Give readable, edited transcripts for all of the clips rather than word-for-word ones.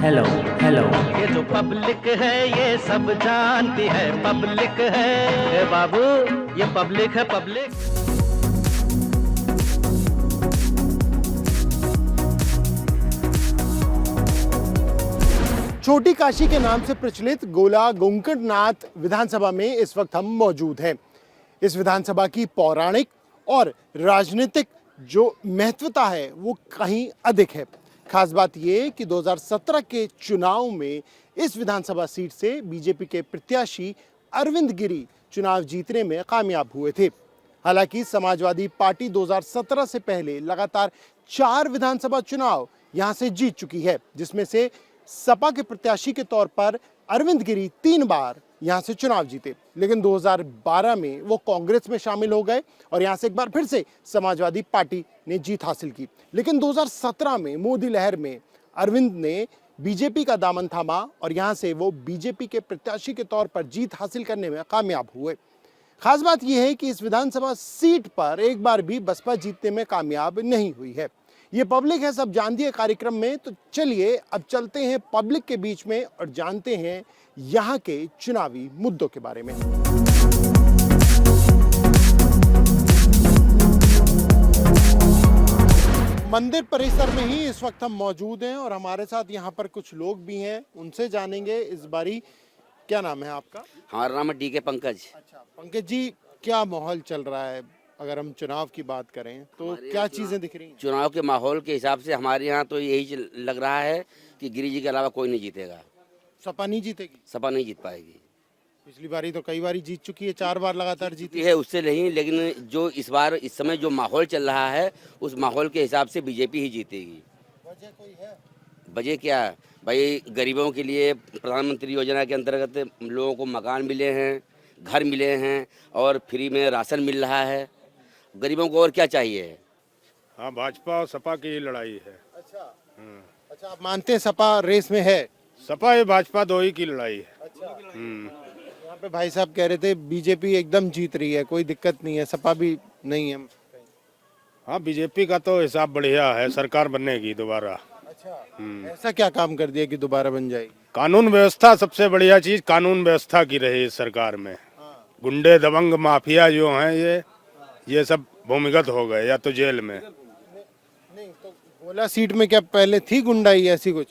Hello hello. ये जो public है ये सब जानती है, पब्लिक है ए बाबू, ये पब्लिक है पब्लिक। छोटी काशी के नाम से प्रचलित गोला गोंकणनाथ विधानसभा में इस वक्त हम मौजूद हैं। इस विधानसभा की पौराणिक और राजनीतिक जो महत्वता है वो कहीं अधिक है। खास बात यह कि 2017 के चुनाव में इस विधानसभा सीट से बीजेपी के प्रत्याशी अरविंद गिरी चुनाव जीतने में कामयाब हुए थे। हालांकि समाजवादी पार्टी 2017 से पहले लगातार 4 विधानसभा चुनाव यहां से जीत चुकी है, जिसमें से सपा के प्रत्याशी के तौर पर अरविंद गिरी 3 बार यहां से चुनाव जीते, लेकिन 2012 में वो कांग्रेस में शामिल हो गए और यहां से एक बार फिर से समाजवादी पार्टी ने जीत हासिल की। लेकिन 2017 में मोदी लहर में अरविंद ने बीजेपी का दामन थामा और यहां से वो बीजेपी के प्रत्याशी के तौर पर जीत हासिल करने में कामयाब हुए। खास बात यह है कि इस विधानसभा सीट पर एक बार भी बसपा जीतने में कामयाब नहीं हुई है। ये पब्लिक है सब जानती है कार्यक्रम में, तो चलिए अब चलते हैं पब्लिक के बीच में और जानते हैं यहाँ के चुनावी मुद्दों के बारे में। मंदिर परिसर में ही इस वक्त हम मौजूद हैं और हमारे साथ यहाँ पर कुछ लोग भी हैं, उनसे जानेंगे इस बारी। क्या नाम है आपका? हमारा नाम है डी.के. पंकज। अच्छा पंकज जी, क्या माहौल चल रहा है? अगर हम चुनाव की बात करें तो क्या चीजें दिख रही हैं? चुनाव के माहौल के हिसाब से हमारे यहाँ तो यही लग रहा है कि गिरी जी के अलावा कोई नहीं जीतेगा। सपा नहीं जीतेगी? सपा नहीं जीत पाएगी। पिछली बारी तो कई बारी जीत चुकी है, 4 बार लगातार जीती है उससे नहीं, लेकिन जो इस बार इस समय जो माहौल चल रहा है उस माहौल के हिसाब से बीजेपी ही जीतेगी। वजह कोई है? वजह क्या भाई, गरीबों के लिए प्रधानमंत्री योजना के अंतर्गत लोगों को मकान मिले हैं, घर मिले हैं और फ्री में राशन मिल रहा है। गरीबों को और क्या चाहिए? हाँ, भाजपा और सपा की लड़ाई है। अच्छा आप मानते हैं सपा रेस में है? सपा या भाजपा दो ही की लड़ाई है। अच्छा। यहाँ पे भाई साहब कह रहे थे बीजेपी एकदम जीत रही है, कोई दिक्कत नहीं है, सपा भी नहीं है। हाँ, बीजेपी का तो हिसाब बढ़िया है, सरकार बनेगी दोबारा। अच्छा ऐसा क्या काम कर दिया कि दोबारा बन जाएगी? कानून व्यवस्था सबसे बढ़िया चीज कानून व्यवस्था की रही इस सरकार में। गुंडे दबंग माफिया जो हैं ये सब भूमिगत हो गए या तो जेल में। नहीं तो गोला सीट में क्या पहले थी गुंडाई ऐसी कुछ?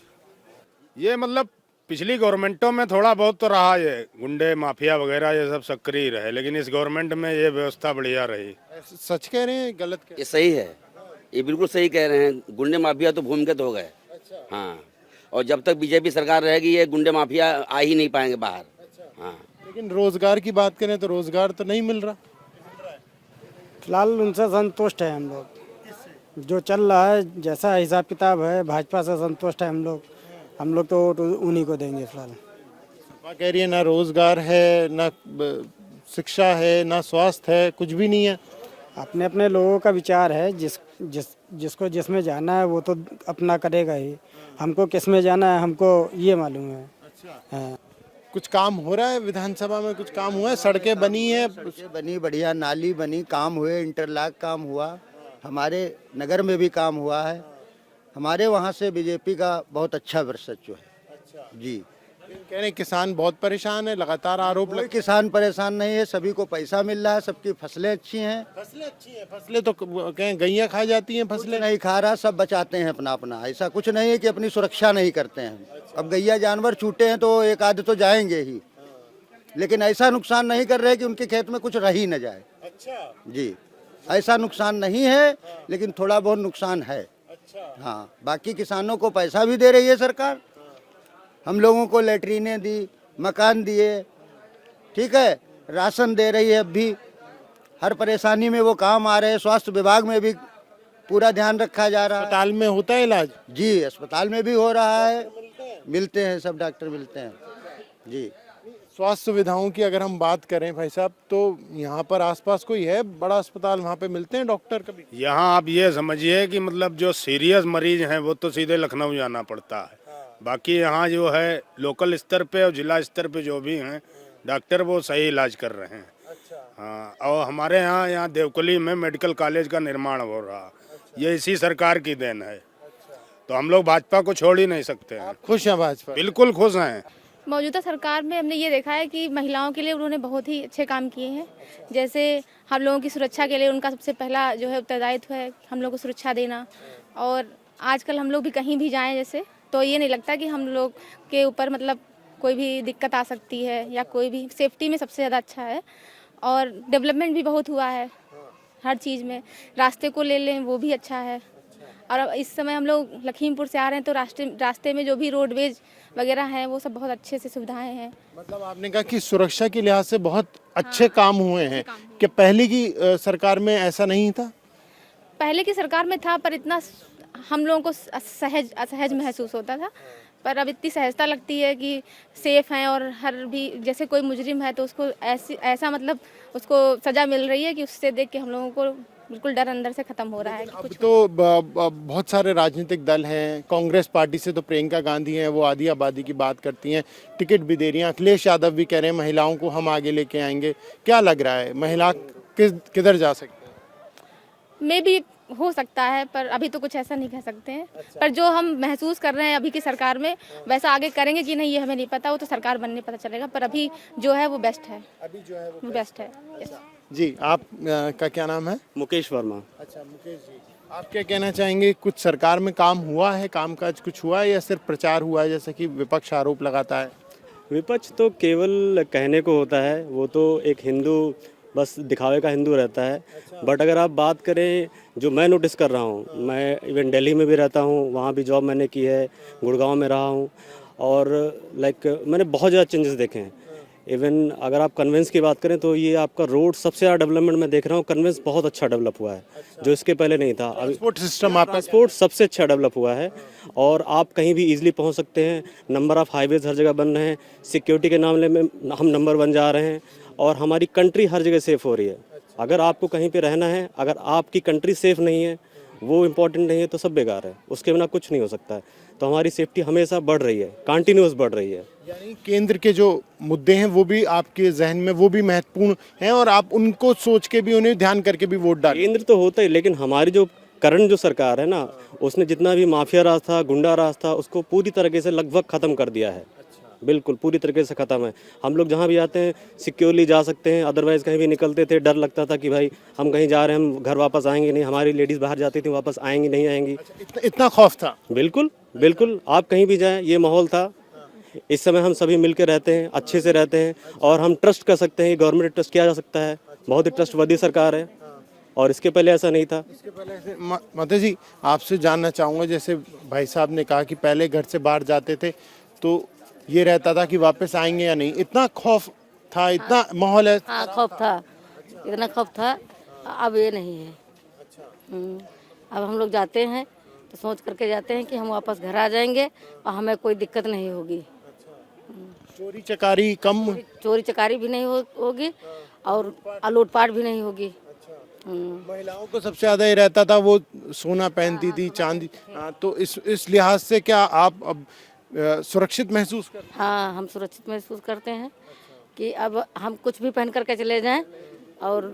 ये मतलब पिछली गवर्नमेंटों में थोड़ा बहुत तो रहा, ये गुंडे माफिया वगैरह ये सब सक्रिय रहे, लेकिन इस गवर्नमेंट में ये व्यवस्था बढ़िया रही। सच कह रहे हैं गलत कह? ये सही है, ये बिल्कुल सही कह रहे हैं। गुंडे माफिया तो भूमिगत हो गए। हाँ, और जब तक बीजेपी सरकार रहेगी ये गुंडे माफिया आ ही नहीं पाएंगे बाहर। हाँ, लेकिन रोजगार की बात करें तो रोजगार तो नहीं मिल रहा। फिलहाल उनसे संतुष्ट है हम लोग, जो चल रहा है जैसा हिसाब किताब है भाजपा से संतुष्ट है हम लोग तो वोट उन्हीं को देंगे। फिलहाल सपा कह रही है ना रोजगार है, ना शिक्षा है, ना स्वास्थ्य है, कुछ भी नहीं है। अपने अपने लोगों का विचार है, जिसको जिसमें जाना है वो तो अपना करेगा ही। हमको किस में जाना है हमको ये मालूम है। हाँ। कुछ काम हो रहा है विधानसभा में? कुछ काम हुआ है? सड़कें बनी है? सड़कें बनी, बढ़िया नाली बनी, काम हुए, इंटरलॉक काम हुआ, हमारे नगर में भी काम हुआ है। हमारे वहाँ से बीजेपी का बहुत अच्छा वर्चस्व है। अच्छा जी। कह रहे किसान बहुत परेशान है, लगातार आरोप कोई किसान परेशान नहीं है, सभी को पैसा मिल रहा है, सबकी फसलें अच्छी हैं। फसलें अच्छी हैं? फसलें तो कहें गैया खा जाती हैं, फसलें नहीं खा रहा, सब बचाते हैं अपना अपना। ऐसा कुछ नहीं है कि अपनी सुरक्षा नहीं करते हैं। अब गैया जानवर छूटे हैं तो एक आध तो जाएंगे ही, लेकिन ऐसा नुकसान नहीं कर रहे कि उनके खेत में कुछ रह ही न जाए। अच्छा जी, ऐसा नुकसान नहीं है, लेकिन थोड़ा बहुत नुकसान है। अच्छा हाँ, बाकी किसानों को पैसा भी दे रही है सरकार, हम लोगों को लेटरीनें दी, मकान दिए, ठीक है, राशन दे रही है। अब भी हर परेशानी में वो काम आ रहे हैं। स्वास्थ्य विभाग में भी पूरा ध्यान रखा जा रहा है। अस्पताल में होता है इलाज? जी, अस्पताल में भी हो रहा है, मिलते हैं, सब डॉक्टर मिलते हैं जी। स्वास्थ्य सुविधाओं की अगर हम बात करें भाई साहब, तो यहाँ पर आसपास कोई है बड़ा अस्पताल, वहाँ पे मिलते हैं डॉक्टर कभी? यहाँ आप ये समझिए कि मतलब जो सीरियस मरीज हैं वो तो सीधे लखनऊ जाना पड़ता है। बाकी यहाँ जो है लोकल स्तर पे और जिला स्तर पे जो भी हैं डॉक्टर वो सही इलाज कर रहे हैं। हाँ, और हमारे यहाँ देवकुली में मेडिकल कॉलेज का निर्माण हो रहा, ये इसी सरकार की देन है। तो हम लोग भाजपा को छोड़ ही नहीं सकते हैं। आप खुश हैं भाजपा? बिल्कुल खुश हैं। मौजूदा सरकार में हमने ये देखा है कि महिलाओं के लिए उन्होंने बहुत ही अच्छे काम किए हैं। जैसे हम लोगों की सुरक्षा के लिए उनका सबसे पहला जो है उत्तरदायित्व है हम लोग को सुरक्षा देना। और आजकल हम लोग भी कहीं भी जाएं जैसे तो ये नहीं लगता कि हम लोग के ऊपर मतलब कोई भी दिक्कत आ सकती है या कोई भी, सेफ्टी में सबसे ज़्यादा अच्छा है। और डेवलपमेंट भी बहुत हुआ है हर चीज़ में। रास्ते को ले लें वो भी अच्छा है। और अब इस समय हम लोग लखीमपुर से आ रहे हैं तो रास्ते में जो भी रोडवेज वगैरह हैं वो सब बहुत अच्छे से सुविधाएं हैं। मतलब आपने कहा कि सुरक्षा के लिहाज से बहुत अच्छे काम हुए हैं कि पहले की सरकार में ऐसा नहीं था? पहले की सरकार में था पर इतना हम लोगों को असहज महसूस होता था। पर अब इतनी सहजता लगती है कि सेफ हैं और हर भी जैसे कोई मुजरिम है तो उसको ऐसा मतलब उसको सज़ा मिल रही है कि उससे देख के हम लोगों को बिल्कुल डर अंदर से खत्म हो रहा है। अब तो बहुत सारे राजनीतिक दल हैं। कांग्रेस पार्टी से तो प्रियंका गांधी हैं, वो आधी आबादी की बात करती हैं, टिकट भी दे रही हैं। अखिलेश यादव भी कह रहे हैं महिलाओं को हम आगे लेके आएंगे। क्या लग रहा है महिला किधर जा सकते हैं? मे भी हो सकता है पर अभी तो कुछ ऐसा नहीं कह सकते हैं। पर जो हम महसूस कर रहे हैं अभी की सरकार में वैसा आगे करेंगे कि नहीं ये हमें नहीं पता, वो तो सरकार बनने पता चलेगा। पर अभी जो है वो बेस्ट है, अभी जो है वो बेस्ट है। जी, आप का क्या नाम है? मुकेश वर्मा। अच्छा मुकेश जी, आप क्या कहना चाहेंगे? कुछ सरकार में काम हुआ है, कामकाज कुछ हुआ है या सिर्फ प्रचार हुआ है जैसे कि विपक्ष आरोप लगाता है? विपक्ष तो केवल कहने को होता है, वो तो एक हिंदू बस दिखावे का हिंदू रहता है। बट अगर आप बात करें जो मैं नोटिस कर रहा हूँ, मैं इवन दिल्ली में भी रहता हूँ, वहाँ भी जॉब मैंने की है, गुड़गांव में रहा हूँ और मैंने बहुत ज़्यादा चेंजेस देखे हैं। इवन अगर आप कन्वेंस की बात करें तो ये आपका रोड सबसे ज़्यादा डेवलपमेंट मैं देख रहा हूँ। कन्वेंस बहुत अच्छा डेवलप हुआ है जो इसके पहले नहीं था। अभी ट्रांसपोर्ट सिस्टम आपका ट्रांसपोर्ट सबसे अच्छा डेवलप हुआ है और आप कहीं भी इजीली पहुंच सकते हैं। नंबर ऑफ़ हाईवेज हर जगह बन रहे हैं। सिक्योरिटी के मामले में हम नंबर 1 जा रहे हैं और हमारी कंट्री हर जगह सेफ़ हो रही है। अगर आपको कहीं पे रहना है, अगर आपकी कंट्री सेफ़ नहीं है, वो इम्पोर्टेंट नहीं है तो सब बेकार है, उसके बिना कुछ नहीं हो सकता है। तो हमारी सेफ्टी हमेशा बढ़ रही है, कंटिन्यूस बढ़ रही है। यानी केंद्र के जो मुद्दे हैं वो भी आपके जहन में वो भी महत्वपूर्ण हैं और आप उनको सोच के भी उन्हें ध्यान करके भी वोट डालें। केंद्र तो होता ही, लेकिन हमारी जो करंट जो सरकार है ना, उसने जितना भी माफिया राज था, गुंडा राज था, उसको पूरी तरीके से लगभग ख़त्म कर दिया है। बिल्कुल पूरी तरीके से ख़त्म है। हम लोग जहाँ भी जाते हैं सिक्योरली जा सकते हैं, अदरवाइज़ कहीं भी निकलते थे डर लगता था कि भाई हम कहीं जा रहे हैं, हम घर वापस आएंगे नहीं। हमारी लेडीज़ बाहर जाती थी, वापस आएंगी नहीं आएंगी। इतना खौफ था? बिल्कुल बिल्कुल, आप कहीं भी जाएं ये माहौल था। इस समय हम सभी मिलकर रहते हैं, अच्छे से रहते हैं और हम ट्रस्ट कर सकते हैं। गवर्नमेंट ट्रस्ट किया जा सकता है, बहुत ही ट्रस्टवर्दी सरकार है और इसके पहले ऐसा नहीं था। इसके पहले माता जी आपसे जानना चाहूँगा, जैसे भाई साहब ने कहा कि पहले घर से बाहर जाते थे तो ये रहता था कि वापस आएंगे या नहीं, इतना खौफ था, इतना माहौल है? हाँ खौफ था, इतना खौफ था। अब ये नहीं है। अब हम लोग जाते हैं तो सोच करके जाते हैं कि हम वापस घर आ जाएंगे और हमें कोई दिक्कत नहीं होगी। चोरी चकारी कम? चोरी चकारी भी नहीं होगी और लूटपाट भी नहीं होगी। महिलाओं को सबसे ज्यादा ये रहता था, वो सोना पहनती थी, चांदी। तो इस लिहाज से क्या आप अब सुरक्षित महसूस करते हैं? हाँ हम सुरक्षित महसूस करते हैं कि अब हम कुछ भी पहन करके चले जाएं और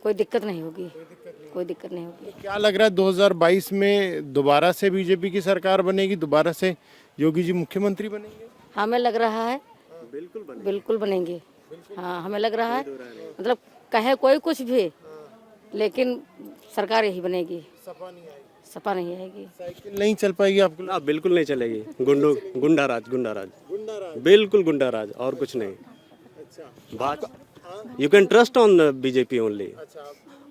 कोई दिक्कत नहीं होगी, कोई दिक्कत नहीं होगी। क्या लग रहा है 2022 में दोबारा से बीजेपी की सरकार बनेगी, दोबारा से योगी जी मुख्यमंत्री बनेंगे? हमें लग रहा है बिल्कुल बनेंगे। हाँ हमें लग रहा है, मतलब कहे कोई कुछ भी, लेकिन सरकार यही बनेगी। सपा नहीं आएगी। साइकिल नहीं चल पाएगी आपको? ना बिल्कुल नहीं चलेगी। गुंडा राज बिल्कुल गुंडा राज और कुछ नहीं। You can trust on BJP only.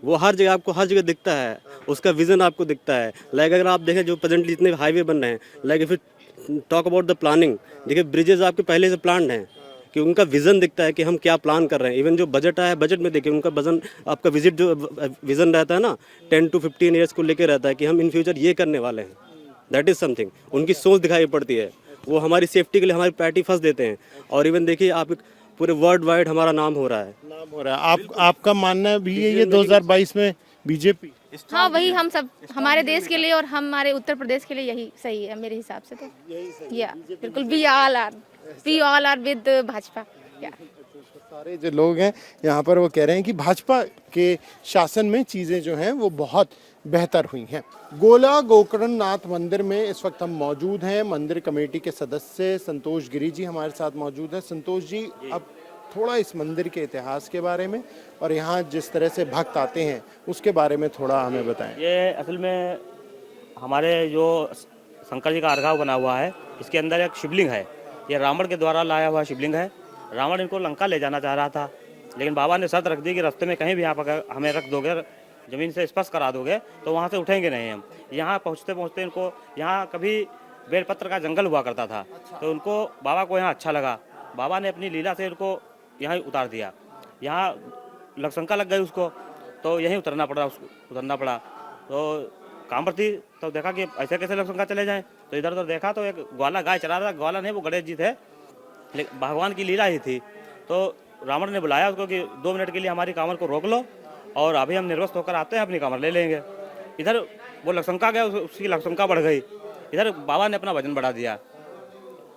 वो हर जगह दिखता है, उसका विजन आपको दिखता है। लाइक अगर आप देखें जो प्रेजेंटली जितने हाईवे बन रहे हैं, like if you talk about the planning, देखिए ब्रिजेज आपके पहले से प्लान्ड हैं कि उनका विजन दिखता है कि हम क्या प्लान कर रहे हैं। इवन जो बजट आया है, बजट में देखिए उनका वजन, आपका विजिट जो विजन रहता है ना 10 to 15 ईयर्स को लेकर रहता है कि हम इन फ्यूचर ये करने वाले हैं। दैट इज़ समथिंग, उनकी सोच दिखाई पड़ती है। वो हमारी सेफ्टी के लिए हमारी प्रायोरिटी फर्स्ट देते हैं। और इवन देखिए आप पूरे वर्ल्ड वाइड हमारा नाम हो रहा है। आपका मानना भी है ये 2022 में बीजेपी? हाँ वही हम सब हमारे देश के लिए और हमारे उत्तर प्रदेश के लिए यही सही है मेरे हिसाब से। तो या बिल्कुल we all are with Bhajpa. सारे जो लोग हैं यहाँ पर वो कह रहे हैं कि भाजपा के शासन में चीज़ें जो हैं वो बहुत बेहतर हुई हैं। गोला गोकर्णनाथ मंदिर में इस वक्त हम मौजूद हैं। मंदिर कमेटी के सदस्य संतोष गिरी जी हमारे साथ मौजूद हैं। संतोष जी, अब थोड़ा इस मंदिर के इतिहास के बारे में और यहाँ जिस तरह से भक्त आते हैं उसके बारे में थोड़ा हमें बताएं। ये असल में हमारे जो शंकर जी का अर्घाव बना हुआ है, इसके अंदर एक शिवलिंग है। ये रावण के द्वारा लाया हुआ शिवलिंग है। रावण इनको लंका ले जाना चाह रहा था, लेकिन बाबा ने शर्त रख दी कि रास्ते में कहीं भी आप अगर हमें रख दोगे, ज़मीन से स्पर्श करा दोगे तो वहाँ से उठेंगे नहीं हम। यहाँ पहुँचते पहुँचते इनको, यहाँ कभी बेलपत्र का जंगल हुआ करता था, तो उनको बाबा को यहाँ अच्छा लगा। बाबा ने अपनी लीला से इनको यहाँ उतार दिया। यहाँ लक्षणका लग गई उसको, तो यहीं उतरना पड़ा। तो काम पर थी, तो देखा कि ऐसे कैसे लक्षणका चले जाएं, तो इधर उधर देखा तो एक ग्वाला गाय चरा रहा था। ग्वाला नहीं, वो गणेश जी थे, लेकिन भगवान की लीला ही थी। तो रावण ने बुलाया उसको कि 2 मिनट के लिए हमारी कांवर को रोक लो और अभी हम निर्वस्त होकर आते हैं, अपनी कांवर ले लेंगे। इधर वो लक्षणका गया, उसकी लक्षणका बढ़ गई। इधर बाबा ने अपना वजन बढ़ा दिया।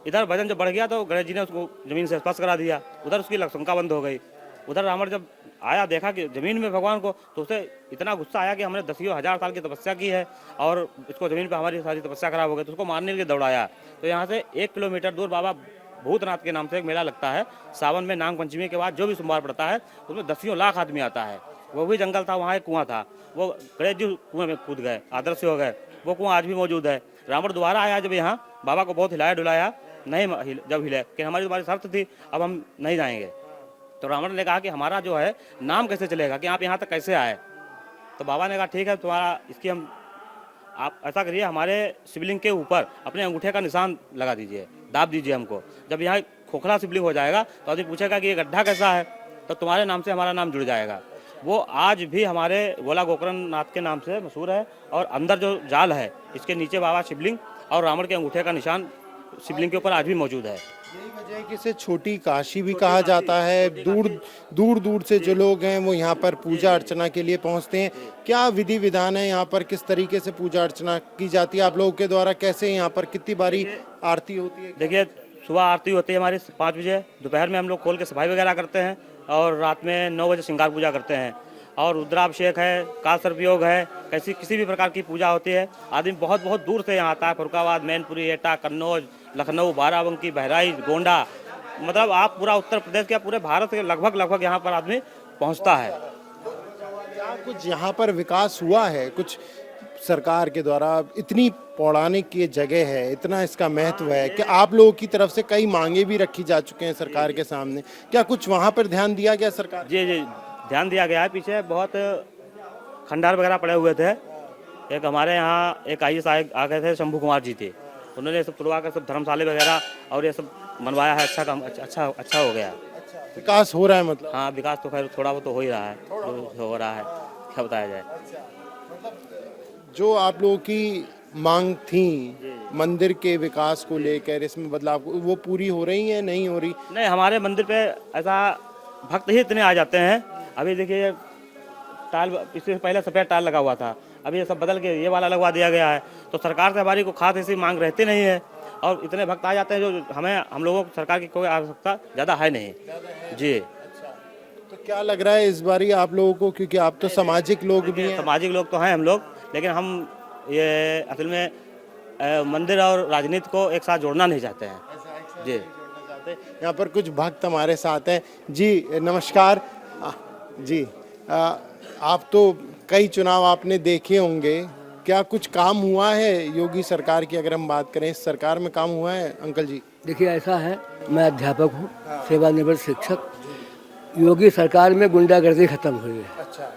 इधर वजन जब बढ़ गया तो गणेश जी ने उसको जमीन से स्पर्श करा दिया। उधर उसकी लक्षणका बंद हो गई। उधर रावण जब आया, देखा कि जमीन में भगवान को, तो उसे इतना गुस्सा आया कि हमने 10,000 साल की तपस्या की है और इसको जमीन पे हमारी सारी तपस्या खराब हो गई, तो उसको मारने के लिए दौड़ाया। तो यहाँ से 1 किलोमीटर दूर बाबा भूतनाथ के नाम से एक मेला लगता है। सावन में नाग पंचमी के बाद जो भी सोमवार पड़ता है, उसमें 10 लाख आदमी आता है। वो भी जंगल था, वहाँ एक कुआं था, वो गणेश जी कुएं में कूद गए, आदर्श हो गए। वो कुआं आज भी मौजूद है। रावण दोबारा आया जब यहाँ, बाबा को बहुत हिलाया डुलाया, नहीं जब हिले कि हमारी शर्त थी, अब हम नहीं जाएंगे। तो रावण ने कहा कि हमारा जो है नाम कैसे चलेगा, कि आप यहाँ तक कैसे आए। तो बाबा ने कहा ठीक है, तुम्हारा इसकी हम, आप ऐसा करिए, हमारे शिवलिंग के ऊपर अपने अंगूठे का निशान लगा दीजिए, दाब दीजिए हमको। जब यहाँ खोखला शिवलिंग हो जाएगा तो आदमी पूछेगा कि ये गड्ढा कैसा है, तो तुम्हारे नाम से हमारा नाम जुड़ जाएगा। वो आज भी हमारे गोला गोकर्णनाथ के नाम से मशहूर है। और अंदर जो जाल है, इसके नीचे बाबा शिवलिंग और रावण के अंगूठे का निशान शिवलिंग के ऊपर आज भी मौजूद है। यही वजह है कि इसे छोटी काशी भी कहा जाता है। दूर दूर से जो लोग हैं वो यहाँ पर पूजा अर्चना के लिए पहुँचते हैं। क्या विधि विधान है यहाँ पर, किस तरीके से पूजा अर्चना की जाती है आप लोगों के द्वारा, कैसे यहाँ पर कितनी बारी आरती होती है? देखिए, सुबह आरती होती है हमारी 5 बजे, दोपहर में हम लोग खोल के सफाई वगैरह करते हैं और रात में 9 बजे श्रृंगार पूजा करते हैं। और रुद्राभिषेक है, काल सर्पयोग है, किसी भी प्रकार की पूजा होती है। आदमी बहुत बहुत दूर से यहाँ आता है। फरुखाबाद, मैनपुरी, एटा, कन्नौज, लखनऊ, बाराबंकी, बहराइच, गोंडा, मतलब आप पूरा उत्तर प्रदेश के, पूरे भारत के लगभग यहाँ पर आदमी पहुँचता है। क्या कुछ यहाँ पर विकास हुआ है कुछ सरकार के द्वारा? इतनी पौराणिक ये जगह है, इतना इसका महत्व है कि आप लोगों की तरफ से कई मांगे भी रखी जा चुके हैं सरकार के सामने। क्या कुछ वहाँ पर ध्यान दिया गया सरकार? जी, ध्यान दिया गया है। पीछे बहुत खंडार वगैरह पड़े हुए थे। एक हमारे यहाँ एक IAS आ गए थे, शंभू कुमार जी थे, उन्होंने सब तुड़वा कर सब धर्मशाले वगैरह और ये सब बनवाया है। अच्छा काम, अच्छा हो गया। विकास हो रहा है मतलब? हाँ, विकास तो खैर थोड़ा बहुत तो हो ही रहा है, हो रहा है, क्या बताया जाए। जो आप लोगों की मांग थी मंदिर के विकास को लेकर, इसमें बदलाव, वो पूरी हो रही है, नहीं हो रही? नहीं, हमारे मंदिर पे ऐसा भक्त ही इतने आ जाते हैं। अभी देखिए, टाइल इससे पहले सफ़ेद टाइल लगा हुआ था, अभी ये सब बदल के ये वाला लगवा दिया गया है। तो सरकार से हमारी को खास ऐसी मांग रहती नहीं है और इतने भक्त आ जाते हैं जो हम लोगों को सरकार की कोई आवश्यकता ज़्यादा है नहीं। जी। तो क्या लग रहा है इस बारी आप लोगों को, क्योंकि आप तो सामाजिक लोग भी हैं? सामाजिक लोग तो हैं हम लोग, लेकिन हम ये असल में मंदिर और राजनीति को एक साथ जोड़ना नहीं चाहते हैं। जी। यहाँ पर कुछ भक्त हमारे साथ हैं। जी नमस्कार। जी, आप तो कई चुनाव आपने देखे होंगे, क्या कुछ काम हुआ है योगी सरकार की? अगर हम बात करें, इस सरकार में काम हुआ है अंकल जी? देखिए, ऐसा है, मैं अध्यापक हूँ, सेवानिवृत्त शिक्षक। योगी सरकार में गुंडागर्दी खत्म हुई है। अच्छा।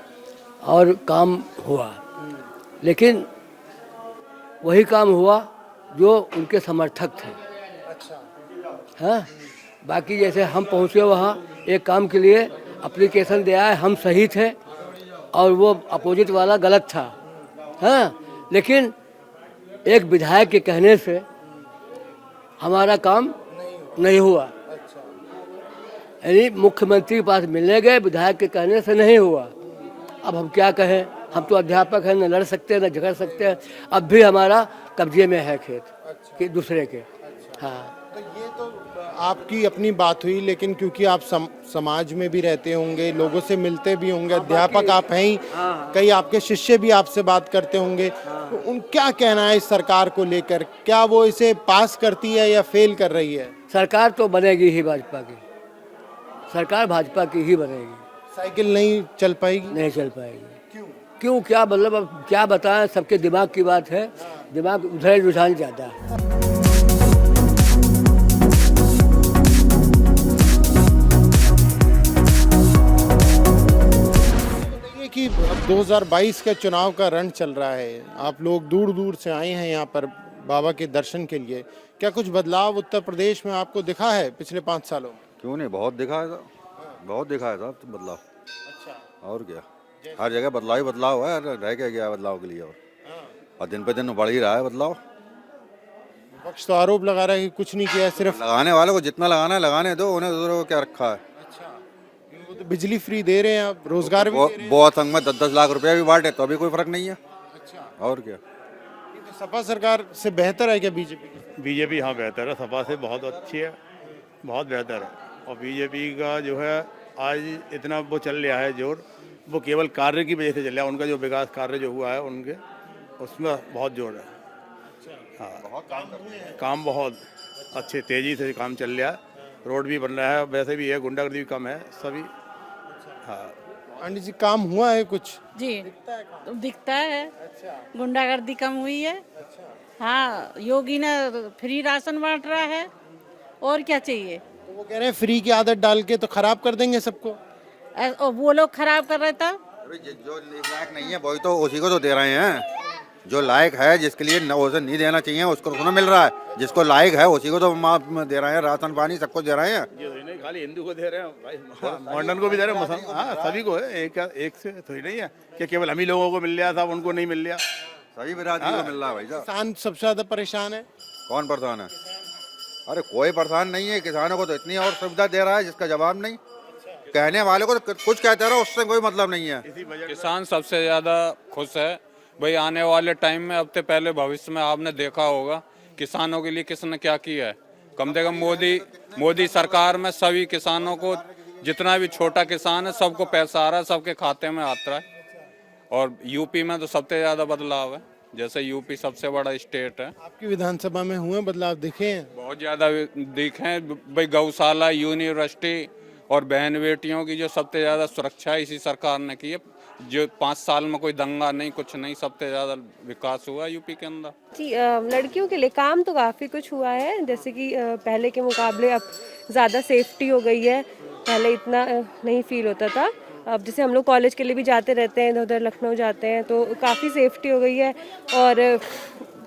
और काम हुआ, लेकिन वही काम हुआ जो उनके समर्थक थे। अच्छा। हाँ, बाकी जैसे हम पहुँचे वहाँ एक काम के लिए, एप्लीकेशन दिया है, हम सही थे और वो अपोजिट वाला गलत था। हाँ, लेकिन एक विधायक के कहने से हमारा काम नहीं हुआ। यानी मुख्यमंत्री के पास मिलने गए, विधायक के कहने से नहीं हुआ। अब हम क्या कहें, हम तो अध्यापक हैं, न लड़ सकते हैं न झगड़ सकते हैं। अब भी हमारा कब्जे में है खेत कि दूसरे के। हाँ, तो ये तो आपकी अपनी बात हुई, लेकिन क्योंकि आप समाज में भी रहते होंगे, लोगों से मिलते भी होंगे, अध्यापक आप हैं ही, कई आपके शिष्य भी आपसे बात करते होंगे, तो उन क्या कहना है इस सरकार को लेकर? क्या वो इसे पास करती है या फेल कर रही है? सरकार तो बनेगी ही भाजपा की, सरकार भाजपा की ही बनेगी। साइकिल नहीं चल पाएगी? नहीं चल पाएगी। क्यों क्या मतलब, अब क्या बताएं, सबके दिमाग की बात है, दिमाग उधर रुझान ज़्यादा है। कि अब 2022 का चुनाव का रण चल रहा है, आप लोग दूर दूर से आए हैं यहाँ पर बाबा के दर्शन के लिए, क्या कुछ बदलाव उत्तर प्रदेश में आपको दिखा है पिछले 5 सालों में? क्यों नहीं, बहुत दिखा है साहब, बहुत दिखा है साहब बदलाव। अच्छा। और क्या, हर जगह बदलाव ही बदलाव है, रह क्या गया बदलाव के लिए, और दिन पे दिन बढ़ ही रहा है बदलाव। विपक्ष तो आरोप लगा रहा है कि कुछ नहीं किया, सिर्फ लगाने वालों को जितना लगाना है लगाने दो, उन्हें दूसरों को क्या रखा है। तो बिजली फ्री दे रहे हैं आप, रोजगार भी दे रहे हैं। बहुत संग में 10-10 लाख रुपया भी बांटे तो अभी कोई फर्क नहीं है। अच्छा। और क्या, तो सपा सरकार से बेहतर है क्या बीजेपी? बीजेपी हाँ बेहतर है, सपा से बहुत अच्छी है, बहुत बेहतर है। और बीजेपी का जो है आज इतना वो चल रहा है जोर, वो केवल कार्य की वजह से चल रहा है, उनका जो विकास कार्य जो हुआ है उनके, उसमें बहुत जोर है। हाँ, काम बहुत अच्छे तेजी से काम चल रहा है, रोड भी बन रहा है, वैसे भी है, गुंडागर्दी भी कम है, सभी। हाँ आंटी जी, काम हुआ है कुछ? जी दिखता है। अच्छा। गुंडागर्दी कम हुई है। अच्छा। हाँ, योगी ने फ्री राशन बांट रहा है, और क्या चाहिए? तो वो कह रहे हैं फ्री की आदत डाल के तो खराब कर देंगे सबको। और वो लोग खराब कर रहे था। जो लायक नहीं है वही तो उसी को तो दे रहे हैं, जो लायक है, जिसके लिए उसे नहीं देना चाहिए उसको थोड़ा मिल रहा है, जिसको लायक है उसी को तो माफ दे रहे हैं, राशन पानी सबको दे रहे हैं। ये नहीं खाली हिंदू को दे रहे हैं भाई, मॉडर्न को भी दे रहे हैं, मुसलमान, हाँ सभी को है, एक से थोड़ी नहीं है कि केवल हम ही लोगों को मिल रहा था उनको नहीं मिल रहा, सभी बिरादरी को मिल रहा है भाई साहब। किसान सबसे ज्यादा परेशान है। कौन परेशान है? अरे कोई परेशान नहीं है, किसानों को तो इतनी और सुविधा दे रहा है जिसका जवाब नहीं। कहने वाले को तो कुछ कहते रहो, उससे कोई मतलब नहीं है। किसान सबसे ज्यादा खुश है भाई, आने वाले टाइम में, अब से पहले भविष्य में आपने देखा होगा किसानों के लिए किसने क्या किया है। कम से कम मोदी सरकार में सभी किसानों को, जितना भी छोटा किसान है सबको पैसा आ रहा है, सबके खाते में आता है। और यूपी में तो सबसे ज्यादा बदलाव है, जैसे यूपी सबसे बड़ा स्टेट है। आपकी विधानसभा में हुए बदलाव दिखे हैं? बहुत ज्यादा दिखे हैं भाई, गौशाला, यूनिवर्सिटी और बहन बेटियों की जो सबसे ज्यादा सुरक्षा इसी सरकार ने की है। जो 5 साल में कोई दंगा नहीं, कुछ नहीं, सबसे ज्यादा विकास हुआ यूपी के अंदर। जी, लड़कियों के लिए काम तो काफ़ी कुछ हुआ है, जैसे कि पहले के मुकाबले अब ज़्यादा सेफ्टी हो गई है, पहले इतना नहीं फील होता था। अब जैसे हम लोग कॉलेज के लिए भी जाते रहते हैं, इधर उधर लखनऊ जाते हैं, तो काफ़ी सेफ्टी हो गई है और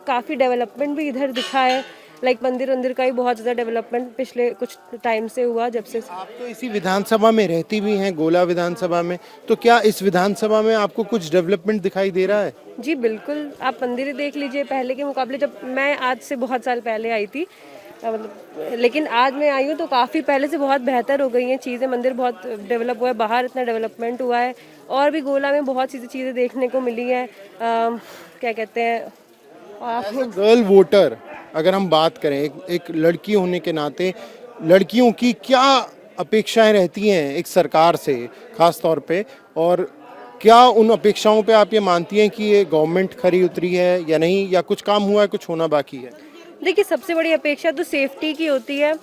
काफ़ी डेवलपमेंट भी इधर दिखा है। लाइक मंदिर का ही बहुत ज़्यादा डेवलपमेंट पिछले कुछ टाइम से हुआ, जब से। आप तो इसी विधानसभा में रहती भी हैं, गोला विधानसभा में, तो क्या इस विधानसभा में आपको कुछ डेवलपमेंट दिखाई दे रहा है? जी बिल्कुल, आप मंदिर देख लीजिए, पहले के मुकाबले, जब मैं आज से बहुत साल पहले आई थी, मतलब लेकिन आज मैं आई हूँ तो काफ़ी पहले से बहुत बेहतर हो गई हैं चीज़ें, मंदिर बहुत डेवलप हुआ है, बाहर इतना डेवलपमेंट हुआ है, और भी गोला में बहुत सी चीज़ें देखने को मिली हैं। क्या कहते हैं, गर्ल वोटर अगर हम बात करें, एक लड़की होने के नाते लड़कियों की क्या अपेक्षाएं रहती हैं एक सरकार से खास तौर पे, और क्या उन अपेक्षाओं पे आप ये मानती हैं कि ये गवर्नमेंट खरी उतरी है या नहीं, या कुछ काम हुआ है, कुछ होना बाकी है? देखिए, सबसे बड़ी अपेक्षा तो सेफ्टी की होती है,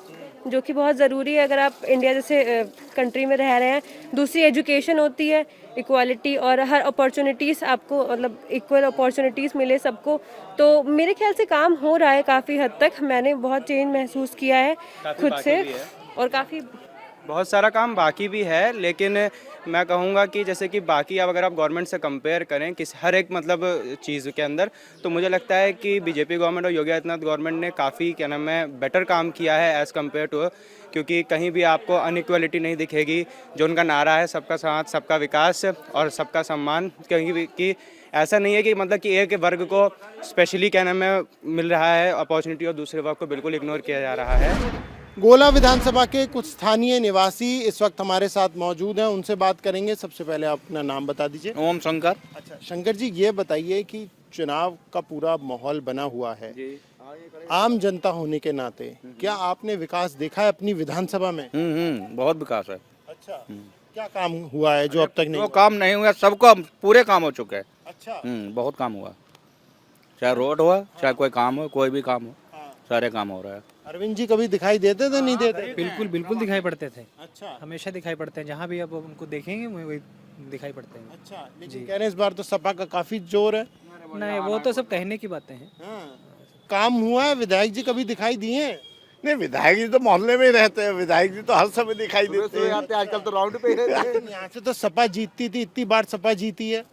जो कि बहुत ज़रूरी है अगर आप इंडिया जैसे कंट्री में रह रहे हैं। दूसरी एजुकेशन होती है, इक्वालिटी, और हर अपॉर्चुनिटीज़ आपको, मतलब इक्वल अपॉर्चुनिटीज़ मिले सबको। तो मेरे ख्याल से काम हो रहा है काफ़ी हद तक, मैंने बहुत चेंज महसूस किया है खुद से, और काफ़ी बहुत सारा काम बाकी भी है, लेकिन मैं कहूँगा कि जैसे कि बाकी अब अगर आप गवर्नमेंट से कंपेयर करें किस हर एक मतलब चीज़ के अंदर, तो मुझे लगता है कि बीजेपी गवर्नमेंट और योगी आदित्यनाथ गवर्नमेंट ने काफ़ी क्या नाम है बेटर काम किया है एज़ कम्पेयर टू, क्योंकि कहीं भी आपको अनइक्वलिटी नहीं दिखेगी। जो उनका नारा है सबका साथ, सबका विकास और सबका सम्मान, कहीं भी कि ऐसा नहीं है कि मतलब कि एक वर्ग को स्पेशली क्या नाम है मिल रहा है अपॉर्चुनिटी और दूसरे वर्ग को बिल्कुल इग्नोर किया जा रहा है। गोला विधानसभा के कुछ स्थानीय निवासी इस वक्त हमारे साथ मौजूद हैं, उनसे बात करेंगे। सबसे पहले आप अपना नाम बता दीजिए। ओम शंकर। अच्छा शंकर जी, ये बताइए कि चुनाव का पूरा माहौल बना हुआ है, आम जनता होने के नाते क्या आपने विकास देखा है अपनी विधानसभा में? बहुत विकास है। अच्छा, क्या काम हुआ है जो अब तक नहीं? जो काम नहीं हुआ सबको पूरे काम हो चुके हैं। अच्छा, बहुत काम हुआ, चाहे रोड हुआ चाहे कोई काम हो, कोई भी काम हो, सारे काम हो रहा है। अरविंद जी कभी दिखाई देते थे नहीं देते? बिल्कुल बिल्कुल दिखाई पड़ते थे, अच्छा हमेशा दिखाई पड़ते हैं, जहाँ भी अब उनको देखेंगे वही दिखाई पड़ते हैं। अच्छा, लेकिन कह रहे हैं इस बार तो सपा का काफी जोर है। नहीं, वो तो सब कहने की बातें हैं। काम हुआ है? विधायक जी कभी दिखाई दिए? नहीं, विधायक जी तो मोहल्ले में ही रहते हैं, विधायक जी तो हर समय दिखाई देते हैं। आजकल तो राउंड पे ही रहते हैं। यहाँ से तो सपा जीतती थी, इतनी बार सपा जीती है।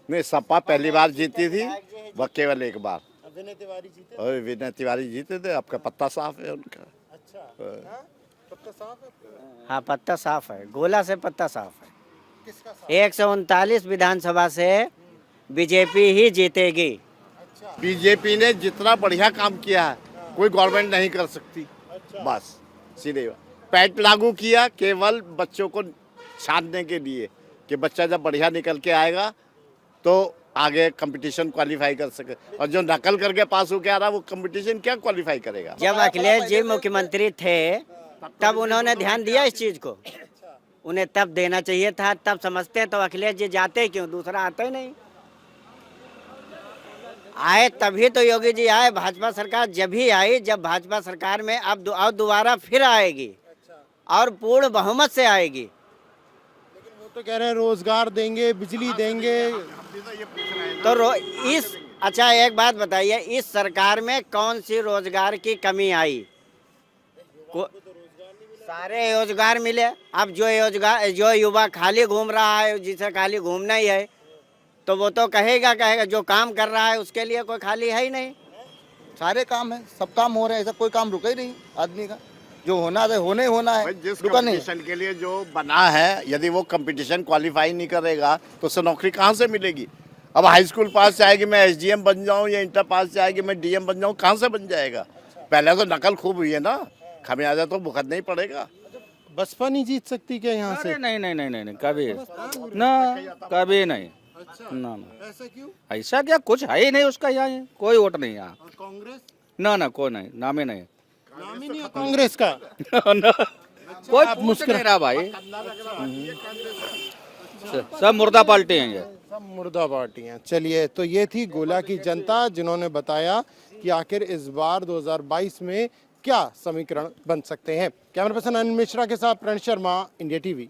नहीं, सपा पहली बार जीती थी, वह केवल एक बार। विनय तिवारी जीते। और विनय तिवारी जीते थे, आपका पत्ता साफ है उनका। अच्छा, पत्ता साफ है? हाँ, पत्ता साफ है, गोला से पत्ता साफ है। किसका साफ? 139 विधानसभा से बीजेपी ही जीतेगी। बीजेपी ने जितना बढ़िया काम किया है कोई गवर्नमेंट नहीं कर सकती। बस सीधे पैट लागू किया केवल बच्चों को छानने के लिए कि बच्चा जब बढ़िया निकल के आएगा तो आगे कंपटीशन क्वालिफाई कर सके, और जो नकल करके पास होके आ रहा है वो कंपटीशन क्या क्वालिफाई करेगा। जब अखिलेश जी मुख्यमंत्री थे तब उन्होंने ध्यान दिया इस चीज को, उन्हें तब देना चाहिए था, तब समझते तो अखिलेश जी जाते क्यों, दूसरा आता ही नहीं। आए तभी तो योगी जी आए, भाजपा सरकार जब ही आई जब भाजपा सरकार में अब दोबारा फिर आएगी और पूर्ण बहुमत से आएगी। वो तो कह रहे हैं रोजगार देंगे, बिजली देंगे। तो अच्छा एक बात बताइए, इस सरकार में कौन सी रोजगार की कमी आई? सारे रोजगार मिले। अब जो युवा खाली घूम रहा है, जिसे खाली घूमना ही है, तो वो तो कहेगा जो काम कर रहा है उसके लिए कोई खाली है ही नहीं। सारे काम है, सब काम हो रहे हैं, ऐसा कोई काम रुका ही नहीं आदमी का। जो होना है होना ही होना है। जिस रुका नहीं। कंपटीशन के लिए जो बना है, यदि वो कंपटीशन क्वालिफाई नहीं करेगा तो उसे नौकरी कहाँ से मिलेगी? अब हाई स्कूल पास से आएगी मैं एसडीएम बन जाऊँ, या इंटर पास से आएगी मैं डीएम बन जाऊँ, कहाँ से बन जाएगा? पहले तो नकल खूब हुई है ना, खमियाजा तो भुगतना ही पड़ेगा। बसपा नहीं जीत सकती क्या यहाँ से? नहीं नहीं नहीं नहीं, कभी ना, कभी नहीं। ना, ऐसा क्यों? ऐसा क्या कुछ है ही नहीं उसका, यहाँ कोई वोट नहीं यहाँ। कांग्रेस? ना कोई नहीं, नाम ही नहीं। नाम ही नहीं है कांग्रेस का। कोई मुश्किल नहीं रहा भाई, सब मुर्दा पार्टी हैं ये, सब मुर्दा पार्टियां। चलिए, तो ये थी गोला की जनता जिन्होंने बताया कि आखिर इस बार 2022 में क्या समीकरण बन सकते हैं। कैमरा पर्सन अनिल मिश्रा के साथ प्रण शर्मा, इंडिया टीवी।